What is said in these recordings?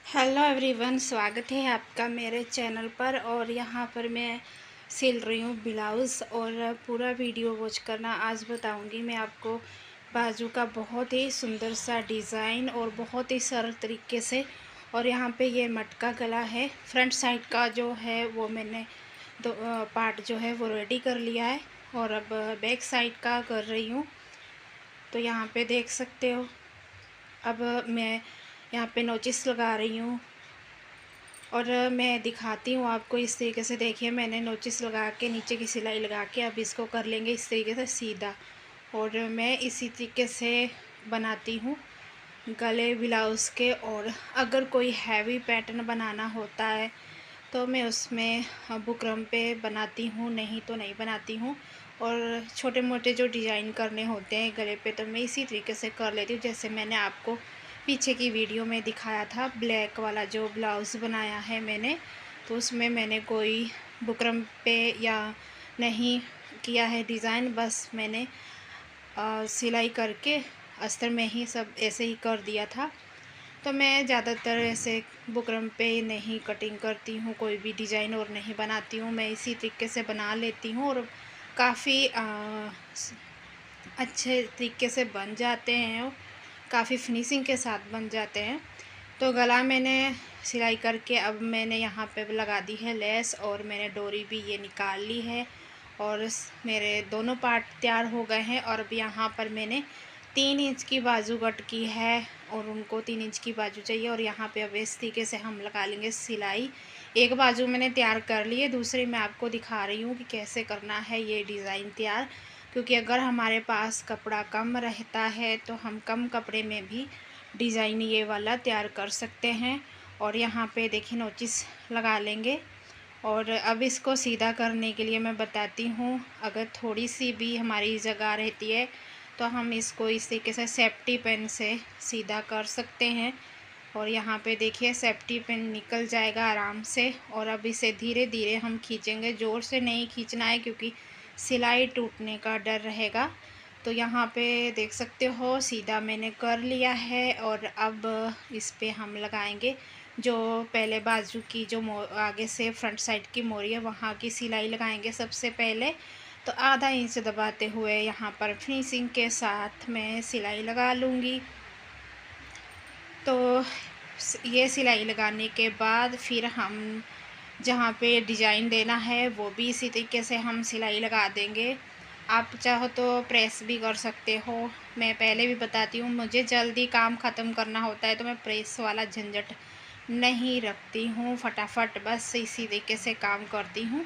Hello everyone, स्वागत है आपका मेरे चैनल पर। और यहाँ पर मैं सिल रही हूँ ब्लाउज़ और पूरा वीडियो वॉच करना। आज बताऊँगी मैं आपको बाजू का बहुत ही सुंदर सा डिज़ाइन और बहुत ही सरल तरीके से। और यहाँ पे ये मटका गला है। फ्रंट साइड का जो है वो मैंने दो पार्ट जो है वो रेडी कर लिया है और अब बैक साइड का कर रही हूँ। तो यहाँ पे देख सकते हो, अब मैं यहाँ पे नोचिस लगा रही हूँ और मैं दिखाती हूँ आपको इस तरीके से। देखिए, मैंने नोचिस लगा के नीचे की सिलाई लगा के अब इसको कर लेंगे इस तरीके से सीधा। और मैं इसी तरीके से बनाती हूँ गले ब्लाउज़ के। और अगर कोई हैवी पैटर्न बनाना होता है तो मैं उसमें बुकरम पे बनाती हूँ, नहीं तो नहीं बनाती हूँ। और छोटे मोटे जो डिज़ाइन करने होते हैं गले पे तो मैं इसी तरीके से कर लेती हूँ। जैसे मैंने आपको पीछे की वीडियो में दिखाया था, ब्लैक वाला जो ब्लाउज़ बनाया है मैंने, तो उसमें मैंने कोई बुकरम पे या नहीं किया है डिज़ाइन, बस मैंने सिलाई करके अस्तर में ही सब ऐसे ही कर दिया था। तो मैं ज़्यादातर ऐसे बुकरम पे नहीं कटिंग करती हूँ, कोई भी डिज़ाइन और नहीं बनाती हूँ। मैं इसी तरीके से बना लेती हूँ और काफ़ी अच्छे तरीके से बन जाते हैं और काफ़ी फिनिशिंग के साथ बन जाते हैं। तो गला मैंने सिलाई करके अब मैंने यहाँ पे लगा दी है लेस और मैंने डोरी भी ये निकाल ली है और मेरे दोनों पार्ट तैयार हो गए हैं। और अब यहाँ पर मैंने 3 इंच की बाजू कट की है और उनको 3 इंच की बाजू चाहिए। और यहाँ पे अब इस तरीके से हम लगा लेंगे सिलाई। एक बाजू मैंने तैयार कर ली है, दूसरी मैं आपको दिखा रही हूँ कि कैसे करना है ये डिज़ाइन तैयार। क्योंकि अगर हमारे पास कपड़ा कम रहता है तो हम कम कपड़े में भी डिज़ाइन ये वाला तैयार कर सकते हैं। और यहाँ पे देखिए नोचिस लगा लेंगे। और अब इसको सीधा करने के लिए मैं बताती हूँ, अगर थोड़ी सी भी हमारी जगह रहती है तो हम इसको इस तरीके से सेफ्टी पिन से सीधा कर सकते हैं। और यहाँ पे देखिए सेफ्टी पिन निकल जाएगा आराम से। और अब इसे धीरे धीरे हम खींचेंगे, ज़ोर से नहीं खींचना है क्योंकि सिलाई टूटने का डर रहेगा। तो यहाँ पे देख सकते हो सीधा मैंने कर लिया है। और अब इस पे हम लगाएंगे जो पहले बाजू की जो आगे से फ्रंट साइड की मोरी है वहाँ की सिलाई लगाएंगे सबसे पहले। तो आधा इंच दबाते हुए यहाँ पर फिनिशिंग के साथ मैं सिलाई लगा लूँगी। तो ये सिलाई लगाने के बाद फिर हम जहाँ पे डिज़ाइन देना है वो भी इसी तरीके से हम सिलाई लगा देंगे। आप चाहो तो प्रेस भी कर सकते हो। मैं पहले भी बताती हूँ, मुझे जल्दी काम ख़त्म करना होता है तो मैं प्रेस वाला झंझट नहीं रखती हूँ, फटाफट बस इसी तरीके से काम करती हूँ।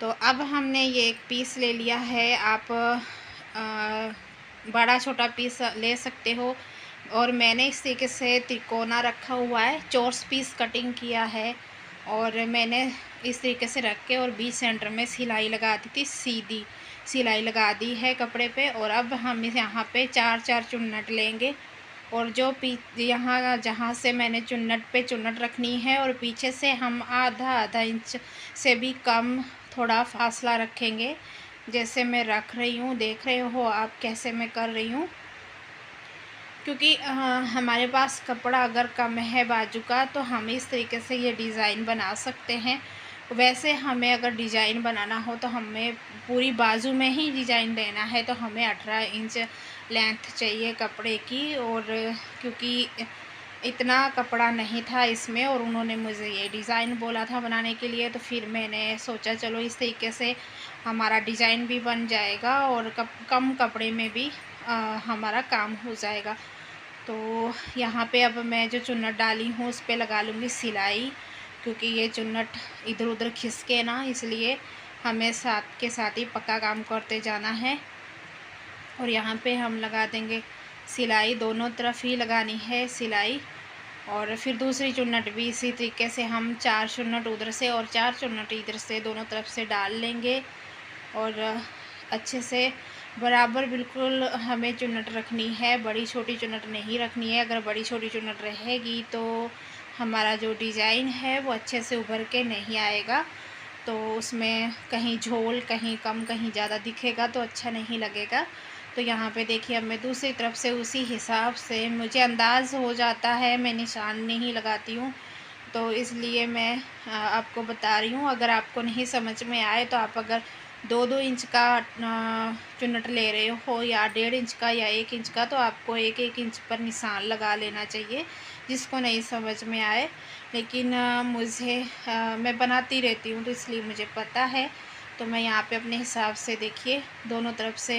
तो अब हमने ये एक पीस ले लिया है। आप बड़ा छोटा पीस ले सकते हो। और मैंने इस तरीके से तिकोना रखा हुआ है, चौरस पीस कटिंग किया है। और मैंने इस तरीके से रख के और बीच सेंटर में सिलाई लगा दी थी, सीधी सिलाई लगा दी है कपड़े पे। और अब हम यहाँ पे 4-4 चुन्नट लेंगे और जो यहाँ जहाँ से मैंने चुन्नट पे चुन्नट रखनी है और पीछे से हम आधा इंच से भी कम थोड़ा फासला रखेंगे। जैसे मैं रख रही हूँ, देख रहे हो आप कैसे मैं कर रही हूँ। क्योंकि हमारे पास कपड़ा अगर कम है बाजू का तो हम इस तरीके से ये डिज़ाइन बना सकते हैं। वैसे हमें अगर डिज़ाइन बनाना हो तो हमें पूरी बाजू में ही डिज़ाइन देना है तो हमें 18 इंच लेंथ चाहिए कपड़े की। और क्योंकि इतना कपड़ा नहीं था इसमें और उन्होंने मुझे ये डिज़ाइन बोला था बनाने के लिए, तो फिर मैंने सोचा चलो इस तरीके से हमारा डिज़ाइन भी बन जाएगा और कम कपड़े में भी हमारा काम हो जाएगा। तो यहाँ पे अब मैं जो चुन्नट डाली हूँ उस पर लगा लूँगी सिलाई। क्योंकि ये चुन्नट इधर उधर खिसके ना, इसलिए हमें साथ के साथ ही पक्का काम करते जाना है। और यहाँ पे हम लगा देंगे सिलाई, दोनों तरफ ही लगानी है सिलाई। और फिर दूसरी चुन्नट भी इसी तरीके से हम 4 चुन्नट उधर से और 4 चुन्नट इधर से दोनों तरफ से डाल लेंगे। और अच्छे से बराबर बिल्कुल हमें चुन्नट रखनी है, बड़ी छोटी चुन्नट नहीं रखनी है। अगर बड़ी छोटी चुन्नट रहेगी तो हमारा जो डिज़ाइन है वो अच्छे से उभर के नहीं आएगा। तो उसमें कहीं झोल कहीं कम कहीं ज़्यादा दिखेगा तो अच्छा नहीं लगेगा। तो यहाँ पे देखिए अब मैं दूसरी तरफ से उसी हिसाब से मुझे अंदाज़ हो जाता है, मैं निशान नहीं लगाती हूँ, तो इसलिए मैं आपको बता रही हूँ। अगर आपको नहीं समझ में आए तो आप अगर 2-2 इंच का चुन्नट ले रहे हो या 1.5 इंच का या 1 इंच का, तो आपको 1-1 इंच पर निशान लगा लेना चाहिए, जिसको नहीं समझ में आए। लेकिन मैं बनाती रहती हूँ तो इसलिए मुझे पता है। तो मैं यहाँ पे अपने हिसाब से देखिए दोनों तरफ से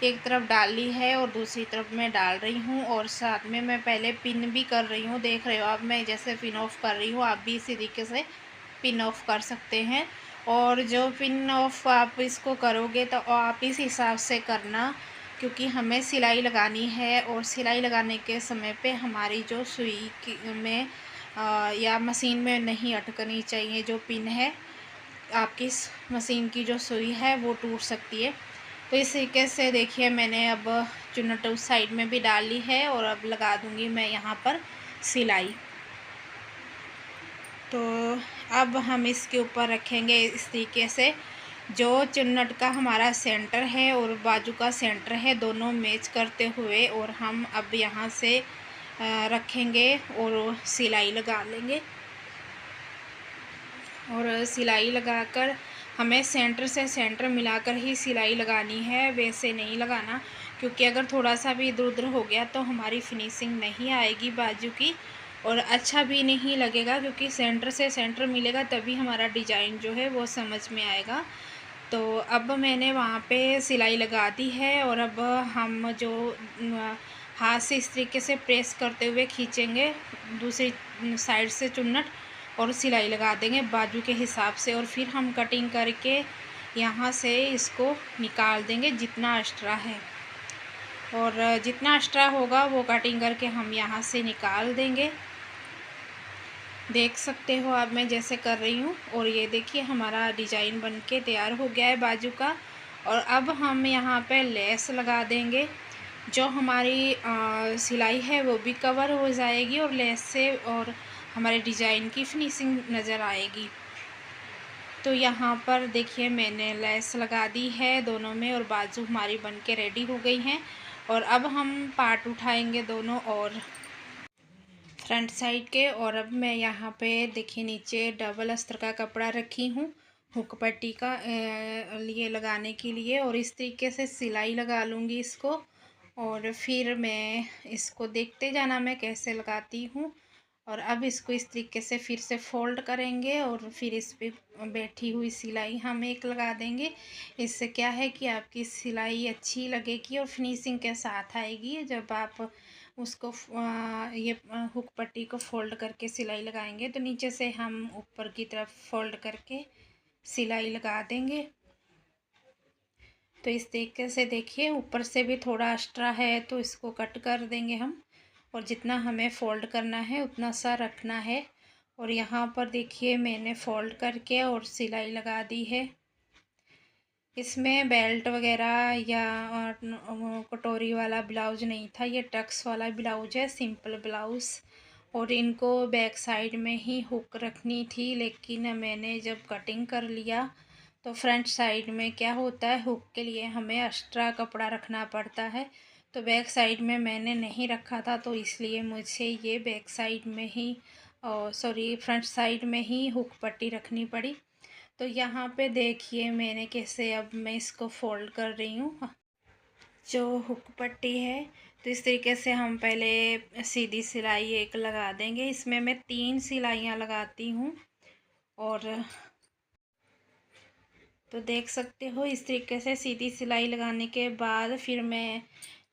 एक तरफ डाली है और दूसरी तरफ मैं डाल रही हूँ, और साथ में मैं पहले पिन भी कर रही हूँ। देख रहे हो आप, मैं जैसे पिन ऑफ कर रही हूँ, आप भी इसी तरीके से पिन ऑफ कर सकते हैं। और जो पिन ऑफ आप इसको करोगे तो आप इस हिसाब से करना, क्योंकि हमें सिलाई लगानी है, और सिलाई लगाने के समय पे हमारी जो सुई में या मशीन में नहीं अटकनी चाहिए। जो पिन है आपकी मशीन की जो सुई है वो टूट सकती है। तो इस तरीके से देखिए मैंने अब चुन्नट उस साइड में भी डाल ली है, और अब लगा दूंगी मैं यहाँ पर सिलाई। तो अब हम इसके ऊपर रखेंगे इस तरीके से, जो चुन्नट का हमारा सेंटर है और बाजू का सेंटर है दोनों मैच करते हुए, और हम अब यहाँ से रखेंगे और सिलाई लगा लेंगे। और सिलाई लगाकर हमें सेंटर से सेंटर मिलाकर ही सिलाई लगानी है, वैसे नहीं लगाना, क्योंकि अगर थोड़ा सा भी इधर उधर हो गया तो हमारी फिनिशिंग नहीं आएगी बाजू की, और अच्छा भी नहीं लगेगा, क्योंकि सेंटर से सेंटर मिलेगा तभी हमारा डिज़ाइन जो है वो समझ में आएगा। तो अब मैंने वहाँ पे सिलाई लगा दी है, और अब हम जो हाथ से इस तरीके से प्रेस करते हुए खींचेंगे दूसरी साइड से चुन्नट, और सिलाई लगा देंगे बाजू के हिसाब से, और फिर हम कटिंग करके यहाँ से इसको निकाल देंगे जितना एक्स्ट्रा है, और जितना एक्स्ट्रा होगा वो कटिंग करके हम यहाँ से निकाल देंगे। देख सकते हो आप मैं जैसे कर रही हूँ। और ये देखिए हमारा डिज़ाइन बनके तैयार हो गया है बाजू का। और अब हम यहाँ पे लेस लगा देंगे, जो हमारी सिलाई है वो भी कवर हो जाएगी, और लेस से और हमारे डिज़ाइन की फिनिशिंग नज़र आएगी। तो यहाँ पर देखिए मैंने लेस लगा दी है दोनों में, और बाजू हमारी बनके रेडी हो गई हैं। और अब हम पार्ट उठाएंगे दोनों और फ्रंट साइड के। और अब मैं यहाँ पे देखिए नीचे डबल अस्तर का कपड़ा रखी हूँ हुक पट्टी का लिए लगाने के लिए, और इस तरीके से सिलाई लगा लूँगी इसको। और फिर मैं इसको देखते जाना मैं कैसे लगाती हूँ। और अब इसको इस तरीके से फिर से फोल्ड करेंगे, और फिर इस पे बैठी हुई सिलाई हम एक लगा देंगे। इससे क्या है कि आपकी सिलाई अच्छी लगेगी और फिनिशिंग के साथ आएगी। जब आप उसको ये हुक पट्टी को फोल्ड करके सिलाई लगाएंगे तो नीचे से हम ऊपर की तरफ फोल्ड करके सिलाई लगा देंगे। तो इस तरीके से देखिए ऊपर से भी थोड़ा एक्स्ट्रा है तो इसको कट कर देंगे हम, और जितना हमें फ़ोल्ड करना है उतना सा रखना है। और यहाँ पर देखिए मैंने फ़ोल्ड करके और सिलाई लगा दी है। इसमें बेल्ट वगैरह या कटोरी वाला ब्लाउज नहीं था, ये टक्स वाला ब्लाउज है, सिंपल ब्लाउज़। और इनको बैक साइड में ही हुक रखनी थी, लेकिन मैंने जब कटिंग कर लिया तो फ्रंट साइड में क्या होता है, हुक के लिए हमें एक्स्ट्रा कपड़ा रखना पड़ता है। तो बैक साइड में मैंने नहीं रखा था, तो इसलिए मुझे ये बैक साइड में ही सॉरी फ्रंट साइड में ही हुक पट्टी रखनी पड़ी। तो यहाँ पे देखिए मैंने कैसे अब मैं इसको फोल्ड कर रही हूँ जो हुक पट्टी है। तो इस तरीके से हम पहले सीधी सिलाई एक लगा देंगे। इसमें मैं 3 सिलाइयाँ लगाती हूँ। और तो देख सकते हो इस तरीके से सीधी सिलाई लगाने के बाद फिर मैं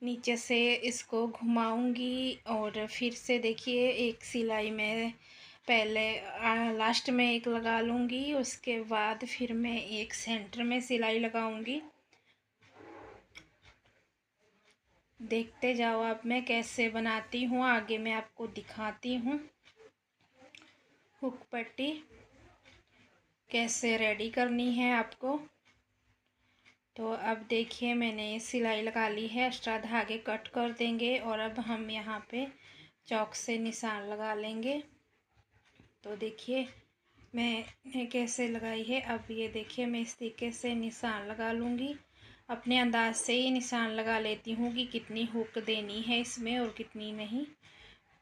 नीचे से इसको घुमाऊंगी, और फिर से देखिए एक सिलाई में पहले लास्ट में एक लगा लूँगी, उसके बाद फिर मैं एक सेंटर में सिलाई लगाऊंगी। देखते जाओ आप मैं कैसे बनाती हूँ, आगे मैं आपको दिखाती हूँ हुक पट्टी कैसे रेडी करनी है आपको। तो अब देखिए मैंने सिलाई लगा ली है, एक्स्ट्रा धागे कट कर देंगे, और अब हम यहाँ पे चौक से निशान लगा लेंगे। तो देखिए मैंने कैसे लगाई है। अब ये देखिए मैं इस तरीके से निशान लगा लूँगी, अपने अंदाज से ही निशान लगा लेती हूँ कि कितनी हुक देनी है इसमें और कितनी नहीं।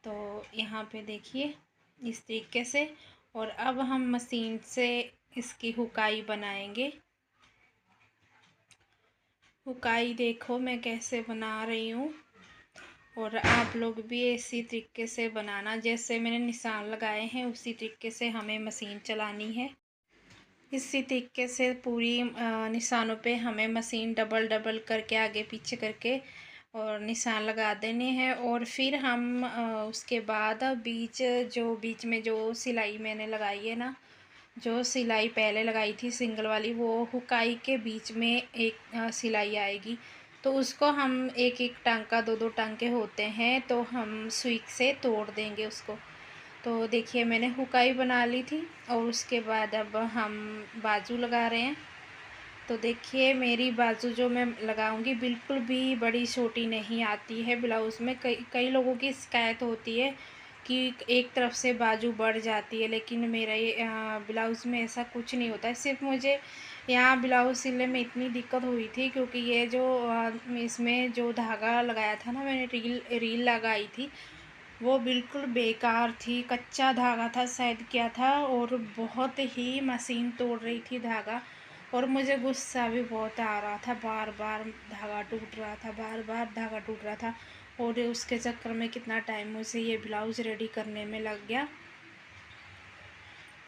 तो यहाँ पे देखिए इस तरीके से। और अब हम मशीन से इसकी हुकाई बनाएंगे। हुकाई देखो मैं कैसे बना रही हूँ, और आप लोग भी इसी तरीके से बनाना, जैसे मैंने निशान लगाए हैं उसी तरीके से हमें मशीन चलानी है। इसी तरीके से पूरी निशानों पे हमें मशीन डबल डबल करके आगे पीछे करके और निशान लगा देने हैं। और फिर हम उसके बाद बीच में जो सिलाई मैंने लगाई है ना, जो सिलाई पहले लगाई थी सिंगल वाली, वो हुकाई के बीच में एक सिलाई आएगी। तो उसको हम एक एक टांका, दो दो टांके होते हैं, तो हम सुई से तोड़ देंगे उसको। तो देखिए मैंने हुकाई बना ली थी और उसके बाद अब हम बाजू लगा रहे हैं। तो देखिए मेरी बाजू जो मैं लगाऊंगी बिल्कुल भी बड़ी छोटी नहीं आती है ब्लाउज़ में। कई कई लोगों की शिकायत होती है कि एक तरफ से बाजू बढ़ जाती है, लेकिन मेरा ये ब्लाउज़ में ऐसा कुछ नहीं होता है। सिर्फ मुझे यहाँ ब्लाउज़ सिलने में इतनी दिक्कत हुई थी क्योंकि ये जो इसमें जो धागा लगाया था ना, मैंने रील लगाई थी, वो बिल्कुल बेकार थी, कच्चा धागा था शायद क्या था, और बहुत ही मशीन तोड़ रही थी धागा। और मुझे गुस्सा भी बहुत आ रहा था, बार बार धागा टूट रहा था, बार बार धागा टूट रहा था। और उसके चक्कर में कितना टाइम मुझे ये ब्लाउज़ रेडी करने में लग गया।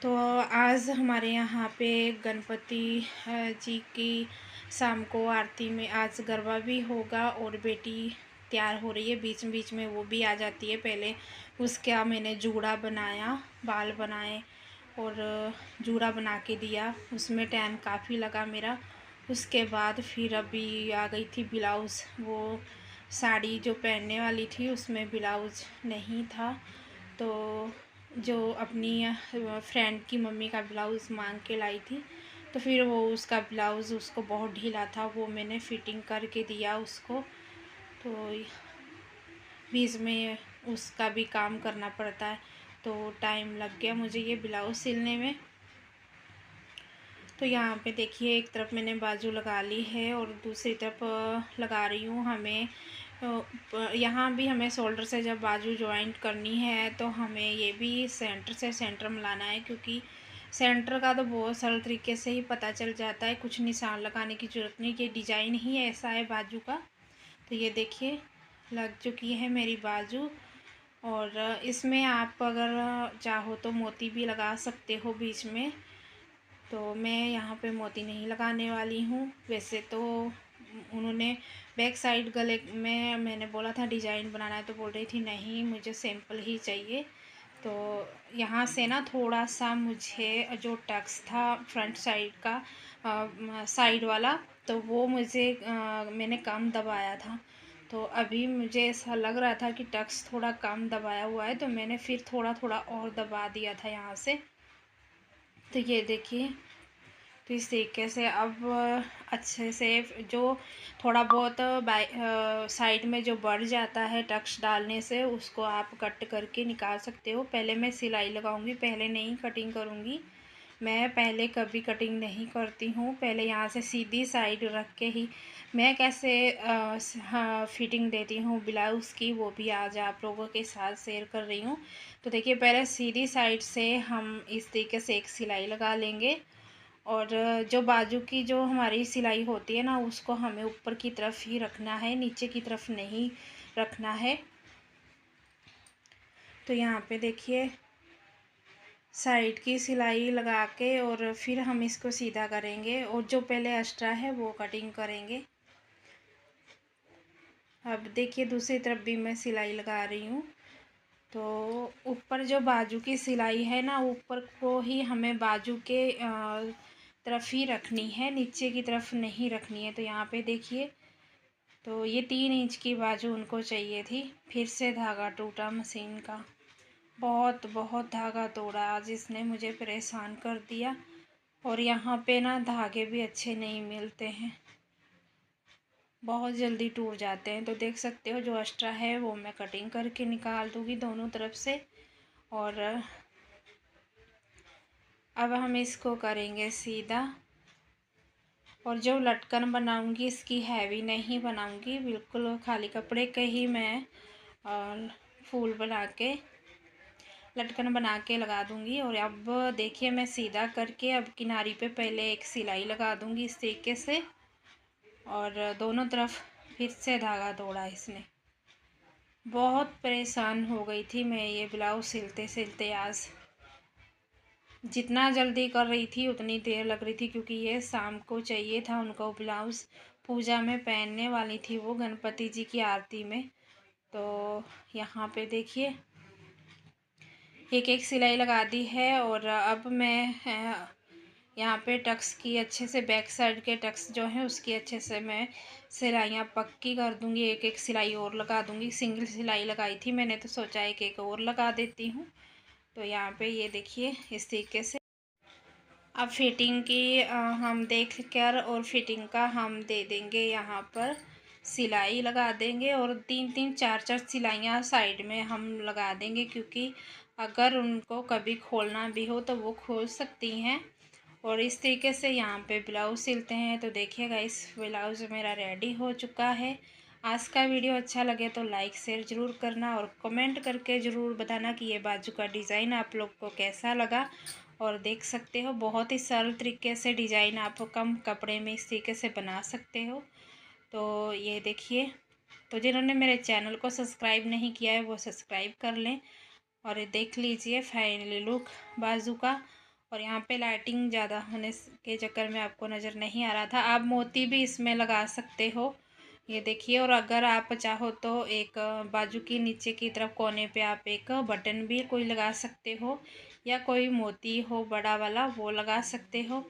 तो आज हमारे यहाँ पे गणपति जी की शाम को आरती में आज गरबा भी होगा, और बेटी तैयार हो रही है, बीच बीच में वो भी आ जाती है। पहले उसका मैंने जूड़ा बनाया, बाल बनाए और जूड़ा बना के दिया, उसमें टाइम काफ़ी लगा मेरा। उसके बाद फिर अभी आ गई थी ब्लाउज़, वो साड़ी जो पहनने वाली थी उसमें ब्लाउज़ नहीं था, तो जो अपनी फ्रेंड की मम्मी का ब्लाउज़ मांग के लाई थी, तो फिर वो उसका ब्लाउज़ उसको बहुत ढीला था, वो मैंने फ़िटिंग करके दिया उसको। तो बीच में उसका भी काम करना पड़ता है, तो टाइम लग गया मुझे ये ब्लाउज़ सिलने में। तो यहाँ पे देखिए एक तरफ मैंने बाजू लगा ली है और दूसरी तरफ लगा रही हूँ। हमें यहाँ भी हमें शोल्डर से जब बाजू जॉइंट करनी है तो हमें ये भी सेंटर से सेंटर मिलाना है, क्योंकि सेंटर का तो बहुत सरल तरीके से ही पता चल जाता है, कुछ निशान लगाने की ज़रूरत नहीं। ये डिजाइन ही ऐसा है बाजू का। तो ये देखिए लग चुकी है मेरी बाजू, और इसमें आप अगर चाहो तो मोती भी लगा सकते हो बीच में। तो मैं यहाँ पे मोती नहीं लगाने वाली हूँ। वैसे तो उन्होंने बैक साइड गले में मैंने बोला था डिज़ाइन बनाना है, तो बोल रही थी नहीं मुझे सिंपल ही चाहिए। तो यहाँ से ना थोड़ा सा मुझे जो टक्स था फ्रंट साइड का साइड वाला, तो वो मुझे मैंने कम दबाया था। तो अभी मुझे ऐसा लग रहा था कि टक्स थोड़ा कम दबाया हुआ है, तो मैंने फिर थोड़ा थोड़ा और दबा दिया था यहाँ से। तो ये देखिए, तो इस तरीके से अब अच्छे से जो थोड़ा बहुत साइड में जो बढ़ जाता है टक्स डालने से, उसको आप कट करके निकाल सकते हो। पहले मैं सिलाई लगाऊंगी, पहले नहीं कटिंग करूंगी। मैं पहले कभी कटिंग नहीं करती हूँ, पहले यहाँ से सीधी साइड रख के ही मैं कैसे हाँ फिटिंग देती हूँ ब्लाउज़ की, वो भी आज आप लोगों के साथ शेयर कर रही हूँ। तो देखिए पहले सीधी साइड से हम इस तरीके से एक सिलाई लगा लेंगे, और जो बाजू की जो हमारी सिलाई होती है ना, उसको हमें ऊपर की तरफ ही रखना है, नीचे की तरफ नहीं रखना है। तो यहाँ पे देखिए साइड की सिलाई लगा के और फिर हम इसको सीधा करेंगे, और जो पहले एक्स्ट्रा है वो कटिंग करेंगे। अब देखिए दूसरी तरफ भी मैं सिलाई लगा रही हूँ। तो ऊपर जो बाजू की सिलाई है ना, ऊपर को ही हमें बाजू के तरफ ही रखनी है, नीचे की तरफ नहीं रखनी है। तो यहाँ पे देखिए, तो ये 3 इंच की बाजू उनको चाहिए थी। फिर से धागा टूटा मशीन का, बहुत बहुत धागा तोड़ा आज इसने, मुझे परेशान कर दिया। और यहाँ पे ना धागे भी अच्छे नहीं मिलते हैं, बहुत जल्दी टूट जाते हैं। तो देख सकते हो जो एक्स्ट्रा है वो मैं कटिंग करके निकाल दूँगी दोनों तरफ से। और अब हम इसको करेंगे सीधा, और जो लटकन बनाऊंगी इसकी हैवी नहीं बनाऊंगी, बिल्कुल खाली कपड़े के ही मैं फूल बना के लटकन बना के लगा दूंगी। और अब देखिए मैं सीधा करके अब किनारी पे पहले एक सिलाई लगा दूंगी इस तरीके से, और दोनों तरफ फिर से धागा तोड़ा इसने। बहुत परेशान हो गई थी मैं ये ब्लाउज़ सिलते सिलते आज। जितना जल्दी कर रही थी उतनी देर लग रही थी, क्योंकि ये शाम को चाहिए था उनको ब्लाउज़, पूजा में पहनने वाली थी वो गणपति जी की आरती में। तो यहाँ पे देखिए एक एक सिलाई लगा दी है। और अब मैं यहाँ पे टक्स की अच्छे से बैक साइड के टक्स जो हैं उसकी अच्छे से मैं सिलाइयाँ पक्की कर दूँगी। एक एक सिलाई और लगा दूँगी। सिंगल सिलाई लगाई थी मैंने, तो सोचा एक एक और लगा देती हूँ। तो यहाँ पे ये देखिए इस तरीके से अब फिटिंग की हम देख कर और फिटिंग का हम दे देंगे यहाँ पर सिलाई लगा देंगे। और 3-3 4-4 सिलाइयाँ साइड में हम लगा देंगे, क्योंकि अगर उनको कभी खोलना भी हो तो वो खोल सकती हैं। और इस तरीके से यहाँ पे ब्लाउज़ सिलते हैं। तो देखिएगा इस ब्लाउज़ मेरा रेडी हो चुका है। आज का वीडियो अच्छा लगे तो लाइक शेयर ज़रूर करना, और कमेंट करके ज़रूर बताना कि ये बाजू का डिज़ाइन आप लोग को कैसा लगा। और देख सकते हो बहुत ही सरल तरीके से डिज़ाइन आप कम कपड़े में इस तरीके से बना सकते हो। तो ये देखिए, तो जिन्होंने मेरे चैनल को सब्सक्राइब नहीं किया है वो सब्सक्राइब कर लें। और ये देख लीजिए फाइनली लुक बाजू का। और यहाँ पे लाइटिंग ज़्यादा होने के चक्कर में आपको नज़र नहीं आ रहा था। आप मोती भी इसमें लगा सकते हो, ये देखिए। और अगर आप चाहो तो एक बाजू की नीचे की तरफ कोने पे आप एक बटन भी कोई लगा सकते हो, या कोई मोती हो बड़ा वाला वो लगा सकते हो।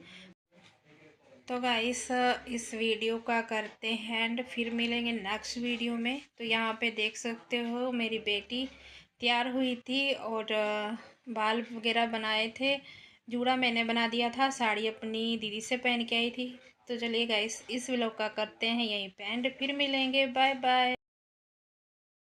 तो गाइस इस वीडियो का करते हैं एंड फिर मिलेंगे नेक्स्ट वीडियो में। तो यहाँ पे देख सकते हो मेरी बेटी तैयार हुई थी और बाल वगैरह बनाए थे। जूड़ा मैंने बना दिया था, साड़ी अपनी दीदी से पहन के आई थी। तो चलिए गाइस इस व्लॉग का करते हैं यहीं पे एंड फिर मिलेंगे। Bye bye.